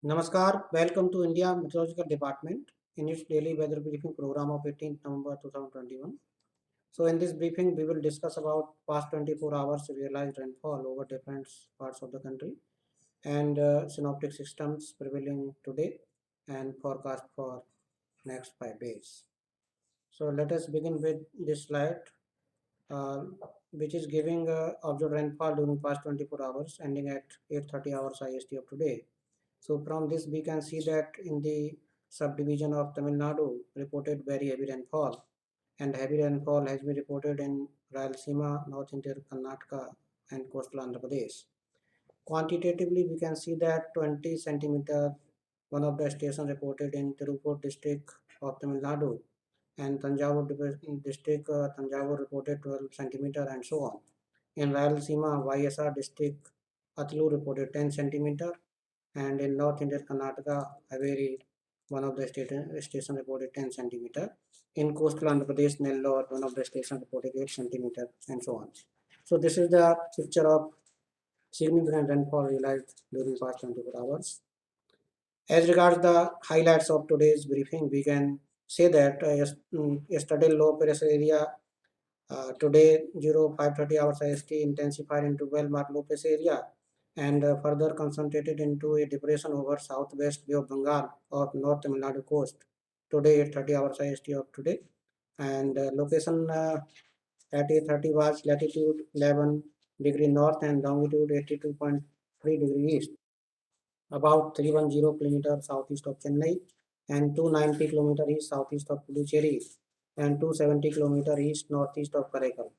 Namaskar, welcome to India Meteorological Department in its daily weather briefing program of 18th November 2021. So in this briefing, we will discuss about past 24 hours realized rainfall over different parts of the country and synoptic systems prevailing today and forecast for next 5 days. So let us begin with this slide, uh, which is giving observed rainfall during past 24 hours ending at 8:30 hours IST of today. So from this we can see that in the subdivision of Tamil Nadu reported very heavy rainfall, and heavy rainfall has been reported in Rayalaseema, North Interior Karnataka and coastal Andhra Pradesh. Quantitatively we can see that 20 centimeter one of the stations reported in Tirupur district of Tamil Nadu, and Tanjavur district Tanjavur reported 12 centimeter and so on. In Rayalaseema, YSR district Atlu reported 10 centimeter, and in North Indian Karnataka, Haveri, one of the station reported 10 centimeter. In coastal Andhra Pradesh, Nellore, one of the station reported 8 centimeter, and so on. So this is the picture of significant rainfall realized during past 24 hours. As regards the highlights of today's briefing, we can say that yesterday low pressure area today 0530 hours IST intensified into well-marked low pressure area and further concentrated into a depression over southwest Bay of Bengal of North Tamil Nadu coast. Today 8:30 hours IST of today, and location at 8:30 was latitude 11 degree north and longitude 82.3 degree east, about 310 kilometers southeast of Chennai and 290 kilometers east southeast of Puducherry and 270 kilometers east northeast of Karaikal.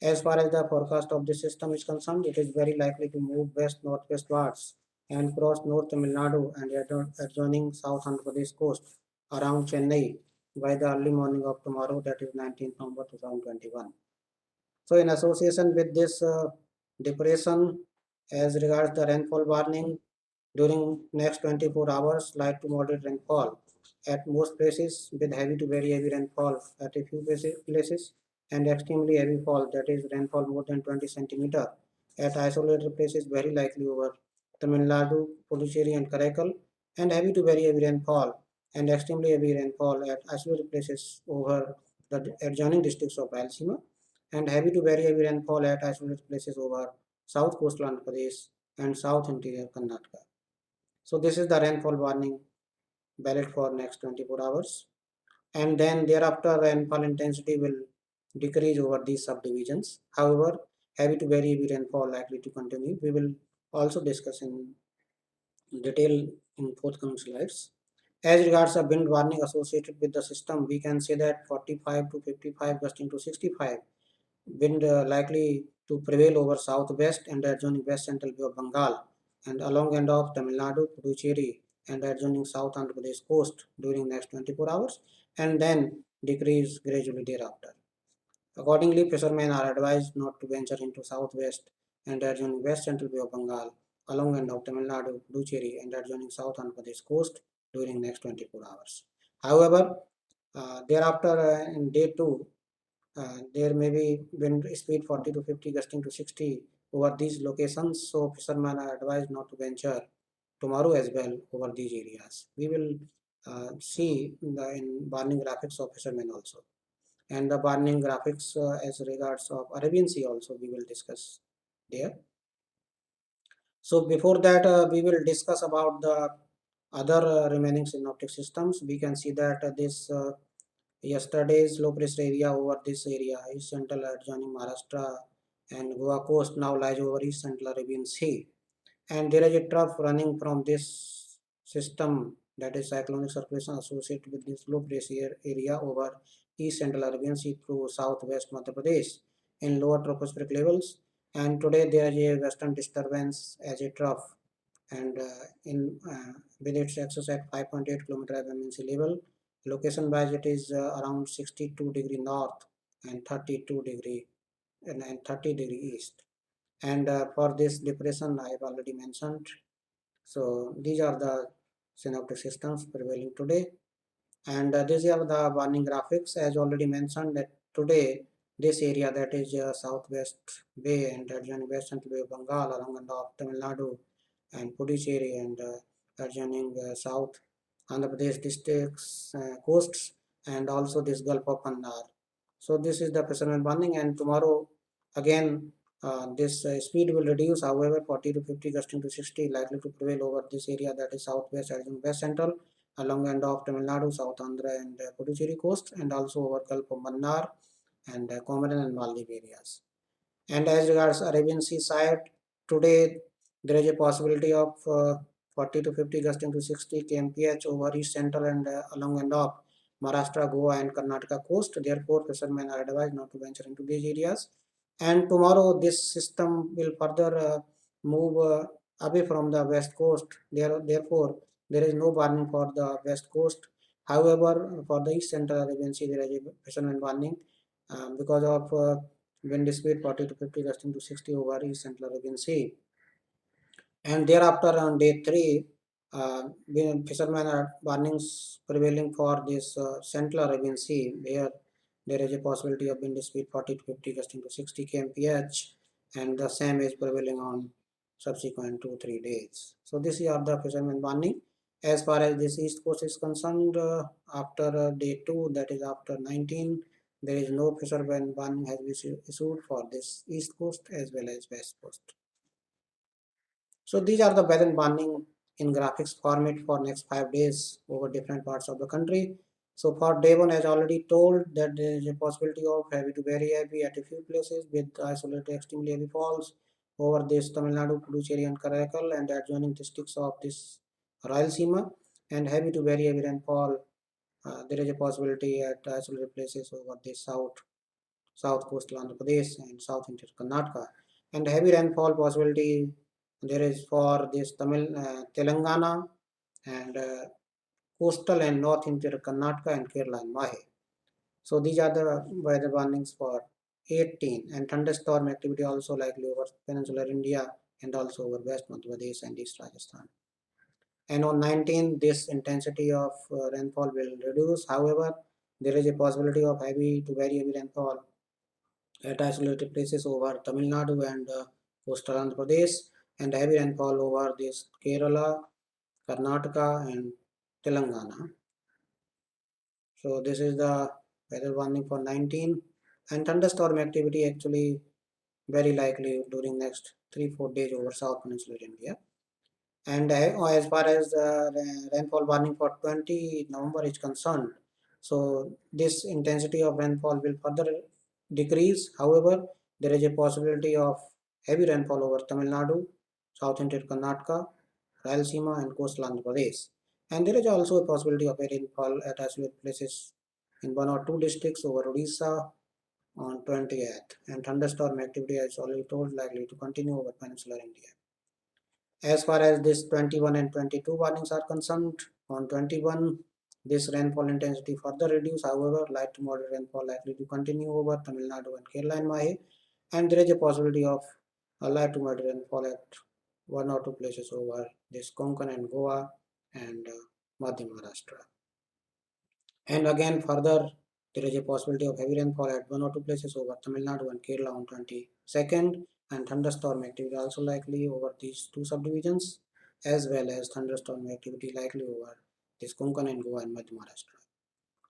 As far as the forecast of this system is concerned, it is very likely to move west northwestwards and cross North Tamil Nadu and adjoining South Andhra Pradesh coast around Chennai by the early morning of tomorrow, that is 19th November 2021. So, in association with this depression, as regards the rainfall warning, during next 24 hours, light to moderate rainfall at most places with heavy to very heavy rainfall at a few places, and extremely heavy fall, that is rainfall more than 20 centimeter at isolated places very likely over Tamil Nadu, Puducherry and Karaikal, and heavy to very heavy rainfall and extremely heavy rainfall at isolated places over the adjoining districts of Rayalaseema, and heavy to very heavy rainfall at isolated places over south coastal Andhra Pradesh and south interior Karnataka. So this is the rainfall warning valid for next 24 hours, and then thereafter rainfall intensity will decrease over these subdivisions. However, heavy to very heavy rainfall likely to continue. We will also discuss in detail in forthcoming slides. As regards the wind warning associated with the system, we can say that 45 to 55 gusting to 65 wind likely to prevail over southwest and adjoining west central Bay of Bengal and along and off Tamil Nadu, Puducherry and adjoining South Andhra Pradesh coast during next 24 hours, and then decrease gradually thereafter. Accordingly, fishermen are advised not to venture into southwest and adjoining west central Bay of Bengal along and off Tamil Nadu, Puducherry and adjoining South Andhra Pradesh coast during next 24 hours. However, thereafter in day 2, there may be wind speed 40 to 50 gusting to 60 over these locations, so fishermen are advised not to venture tomorrow as well over these areas. We will see in warning graphics of fishermen also, and the warning graphics as regards of Arabian Sea also we will discuss there. So before that, we will discuss about the other remaining synoptic systems. We can see that this yesterday's low pressure area over this area, East Central adjoining Maharashtra and Goa coast, now lies over East Central Arabian Sea. And there is a trough running from this system, that is cyclonic circulation associated with this low pressure area over East Central Arabian Sea through southwest Madhya Pradesh in lower tropospheric levels. And today there is a western disturbance as a trough, and with its axis at 5.8 km above sea level. Location wise, it is around 62-degree north and 32-degree and 30-degree east. And for this depression, I have already mentioned. So these are the synoptic systems prevailing today. And these are the warning graphics. As already mentioned, that today this area, that is southwest Bay and adjoining west central Bay of Bengal along and off Tamil Nadu and Puducherry and adjoining South Andhra Pradesh districts, coasts, and also this Gulf of Mannar. So this is the fisherman warning, and tomorrow again this speed will reduce. However, 40 to 50 gusting to 60 likely to prevail over this area, that is southwest and west central, along and off Tamil Nadu, South Andhra and Puducherry coast, and also over Gulf of Mannar and Comorin and Maldives areas. And as regards Arabian Sea side, today there is a possibility of 40 to 50 gusting to 60 kmph over east central and along and off Maharashtra, Goa and Karnataka coast. Therefore, fishermen are advised not to venture into these areas. And tomorrow this system will further move away from the west coast. Therefore, there is no warning for the west coast. However, for the east central Arabian Sea, there is a fisherman warning because of wind speed 40 to 50 gusting to 60 over east central Arabian Sea. And thereafter on day 3, fishermen are warnings prevailing for this central Arabian Sea, where there is a possibility of wind speed 40 to 50 gusting to 60 kmph, and the same is prevailing on subsequent 2-3 days. So this is the fishermen warning. As far as this east coast is concerned, after day 2, that is after 19, there is no fishermen warning has been issued for this east coast as well as west coast. So these are the weather warning in graphics format for next 5 days over different parts of the country. So for day 1, as already told, that there is a possibility of heavy to very heavy at a few places with isolated extremely heavy falls over this Tamil Nadu, Puducherry and Karaikal and adjoining districts of this Rayalaseema, and heavy to very heavy rainfall. There is a possibility at isolated places over the south coastal Andhra Pradesh and south interior Karnataka, and heavy rainfall possibility there is for this Telangana and coastal and north interior Karnataka and Kerala and Mahe. So these are the weather warnings for 18, and thunderstorm activity also likely over peninsular India and also over West Madhya Pradesh and East Rajasthan. And on 19, this intensity of rainfall will reduce. However, there is a possibility of heavy to very heavy rainfall at isolated places over Tamil Nadu and coastal Andhra Pradesh, and heavy rainfall over this Kerala, Karnataka, and Telangana. So this is the weather warning for 19, and thunderstorm activity actually very likely during next 3-4 days over South Peninsular India. And as far as the rainfall warning for 20 November is concerned, so this intensity of rainfall will further decrease. However, there is a possibility of heavy rainfall over Tamil Nadu, South Interior Karnataka, Rayalaseema and coastal Andhra Pradesh. And there is also a possibility of heavy rainfall at isolated places in 1 or 2 districts over Odisha on 20th. And thunderstorm activity, as already told, likely to continue over peninsular India. As far as this 21 and 22 warnings are concerned, on 21, this rainfall intensity further reduced. However, light to moderate rainfall likely to continue over Tamil Nadu and Kerala and Mahe, and there is a possibility of a light to moderate rainfall at 1 or 2 places over this Konkan and Goa and Madhya Maharashtra. And again, further, there is a possibility of heavy rainfall at 1 or 2 places over Tamil Nadu and Kerala on 22nd, and thunderstorm activity also likely over these 2 subdivisions, as well as thunderstorm activity likely over this Konkan and Goa and Madhya Maharashtra.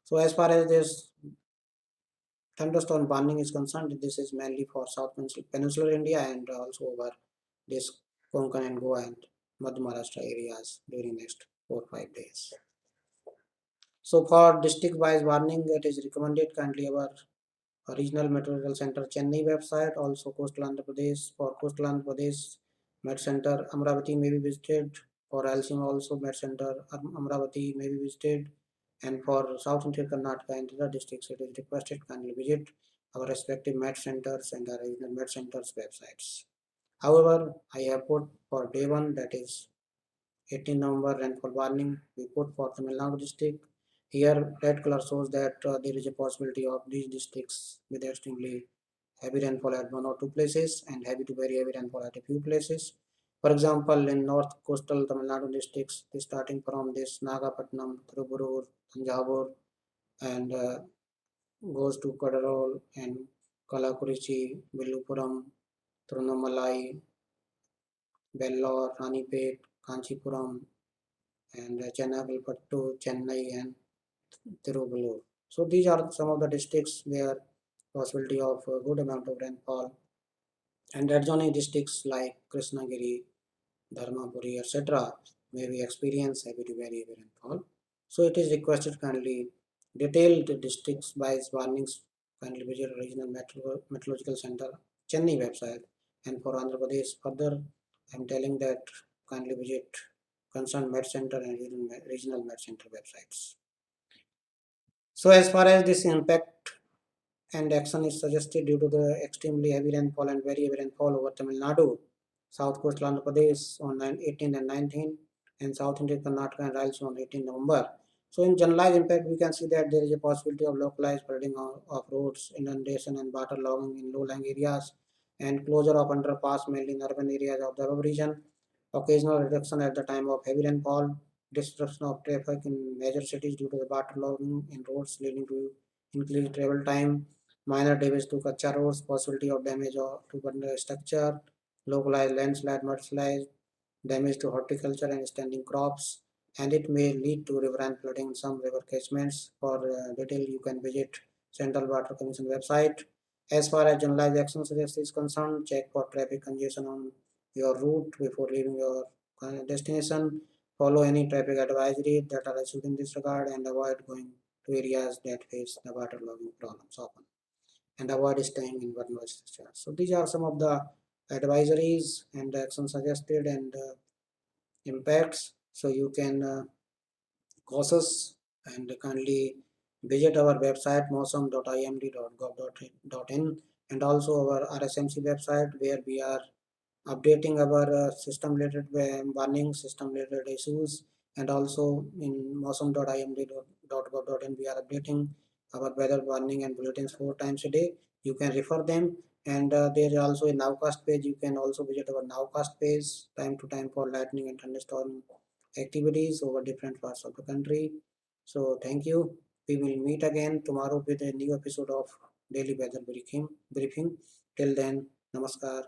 So as far as this thunderstorm warning is concerned, this is mainly for South Peninsular India and also over this Konkan and Goa and Madhya Maharashtra areas during next 4-5 days. So for district-wise warning, it is recommended kindly our Regional Meteorological Center Chennai website, also Coastal Andhra Pradesh. For Coastal Andhra Pradesh, Met Center Amravati may be visited. For Rayalaseema also Met Center Amravati may be visited. And for South Interior Karnataka and other districts, it is requested kindly visit our respective Met Centers and our regional Met Centers websites. However, I have put for day 1, that is 18 November rainfall warning, we put for Tamil Nadu district. Here, red color shows that there is a possibility of these districts with extremely heavy rainfall at 1 or 2 places and heavy to very heavy rainfall at a few places. For example, in north coastal Tamil Nadu districts, starting from this Nagapattinam, Tirubur, Thanjavur, and goes to Kadarol and Kalakurichi, Villupuram, Tirunamalai, Vellore, Ranipet, Kanchipuram, and Chennaigalpattu, Chennai, and Tiruvallur. So these are some of the districts where possibility of a good amount of rainfall, and adjoining districts like Krishnagiri, Dharmapuri, etc. may we experience heavy to very heavy rainfall. So it is requested kindly detailed districts wise warnings kindly visit regional meteorological center Chennai website, and for Andhra Pradesh further I am telling that kindly visit concerned Met Center and regional Met Center websites. So as far as this impact and action is suggested due to the extremely heavy rainfall and very heavy rainfall over Tamil Nadu, South Coastal Andhra Pradesh on 18 and 19, and South India Karnataka and Rayalaseema on 18 November. So in generalized impact, we can see that there is a possibility of localized flooding of roads, inundation and waterlogging in low-lying areas, and closure of underpass mainly in urban areas of the above region. Occasional reduction at the time of heavy rainfall, disruption of traffic in major cities due to the waterlogging in roads leading to increased travel time, minor damage to Kacha roads, possibility of damage to bundle structure, localized landslide, mudslide, damage to horticulture and standing crops, and it may lead to riverine flooding in some river catchments. For detail, you can visit Central Water Commission website. As far as generalized action suggestion is concerned, check for traffic congestion on your route before leaving your destination. Follow any traffic advisory that are issued in this regard and avoid going to areas that face the waterlogging problems often, and avoid staying in vulnerable structures. So these are some of the advisories and actions suggested and impacts. So you can causes and kindly visit our website mosam.imd.gov.in and also our RSMC website where we are updating our system related warning, system related issues, and also in mosam.imd.gov.in we are updating our weather warning and bulletins 4 times a day. You can refer them, and there is also a nowcast page. You can also visit our nowcast page time to time for lightning and thunderstorm activities over different parts of the country. So thank you. We will meet again tomorrow with a new episode of daily weather briefing. Till then, namaskar.